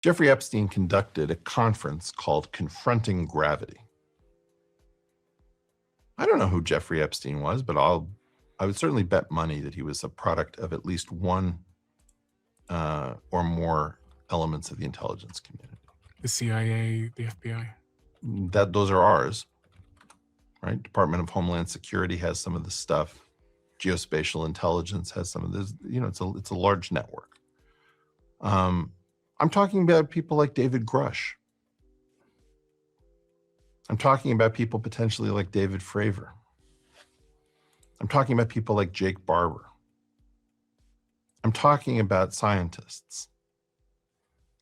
Jeffrey Epstein conducted a conference called Confronting Gravity. I don't know who Jeffrey Epstein was, but I would certainly bet money that he was a product of at least one or more elements of the intelligence community. The CIA, the FBI. Those are ours, right? Department of Homeland Security has some of this stuff. Geospatial intelligence has some of this. It's a large network. I'm talking about people like David Grush. I'm talking about people potentially like David Fravor. I'm talking about people like Jake Barber. I'm talking about scientists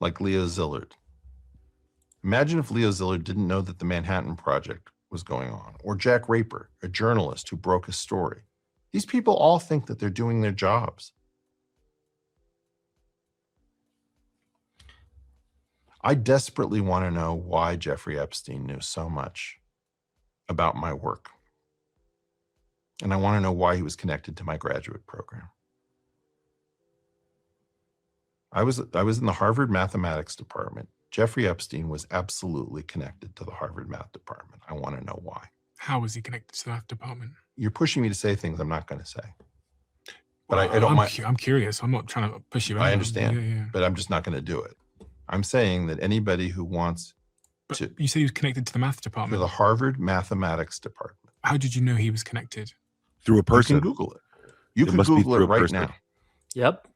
like Leo Szilard. Imagine if Leo Szilard didn't know that the Manhattan Project was going on, or Jack Raper, a journalist who broke a story. These people all think that they're doing their jobs. I desperately want to know why Jeffrey Epstein knew so much about my work. And I want to know why he was connected to my graduate program. I was in the Harvard mathematics department. Jeffrey Epstein was absolutely connected to the Harvard math department. I want to know why. How was he connected to that department? You're pushing me to say things I'm not going to say. But well, I don't mind. I'm curious. I'm not trying to push you. I understand, but I'm just not going to do it. I'm saying that anybody who wants to... You said he was connected to the math department? To the Harvard mathematics department. How did you know he was connected? Through a person. You can Google it. You can Google it right now. Yep.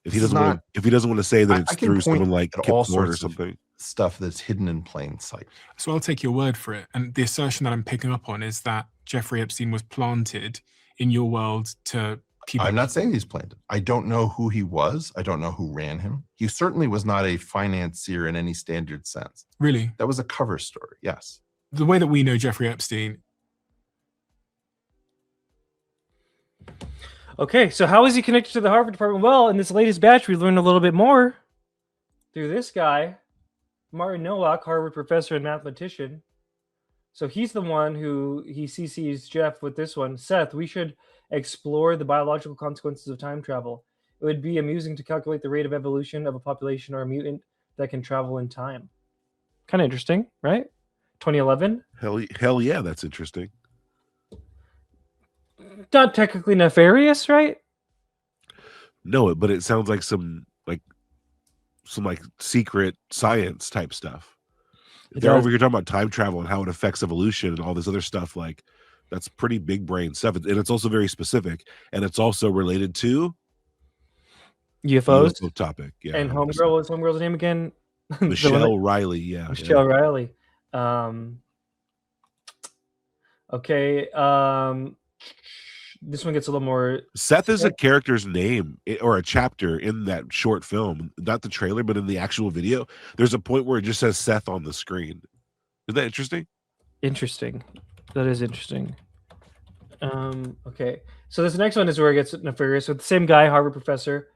If he doesn't want to say that it's through someone like Kip Thorne or something. Stuff that's hidden in plain sight. So I'll take your word for it. And the assertion that I'm picking up on is that Jeffrey Epstein was planted in your world to keep... I'm not saying he's planted. I don't know who he was. I don't know who ran him. He certainly was not a financier in any standard sense. Really? That was a cover story, yes. The way that we know Jeffrey Epstein... Okay, so how is he connected to the Harvard department? Well, in this latest batch, we learned a little bit more through this guy, Martin Nowak, Harvard professor and mathematician. So he's the one who he CCs Jeff with this one. Seth, we should explore the biological consequences of time travel. It would be amusing to calculate the rate of evolution of a population or a mutant that can travel in time. Kind of interesting, right? 2011? Hell yeah, that's interesting. Not technically nefarious, right? No, but it sounds like some secret science type stuff. If they're over here talking about time travel and how it affects evolution and all this other stuff, like that's pretty big brain stuff. And it's also very specific, and it's also related to UFOs UFO topic. Yeah. And Homegirl, what's Homegirl's name again? Michelle Riley. Yeah. Michelle Riley. Okay. This one gets a little more... Seth is a character's name or a chapter in that short film, not the trailer, but in the actual video. There's a point where it just says Seth on the screen. Is that interesting? Interesting. That is interesting. Okay. So this next one is where it gets nefarious with the same guy, Harvard professor.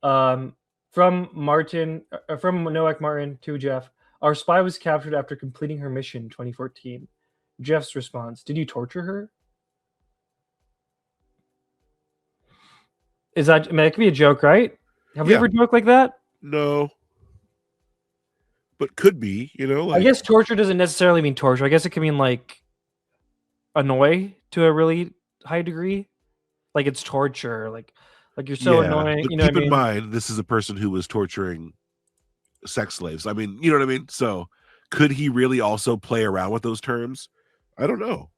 From Noak Martin to Jeff. Our spy was captured after completing her mission in 2014. Jeff's response: did you torture her? Is that, I mean, it could be a joke, right? Have we ever joked like that? No. But could be, I guess torture doesn't necessarily mean torture. I guess it can mean like annoy to a really high degree. Like it's torture. Like you're so annoying. But keep in mind, this is a person who was torturing sex slaves. I mean, you know what I mean? So could he really also play around with those terms? I don't know.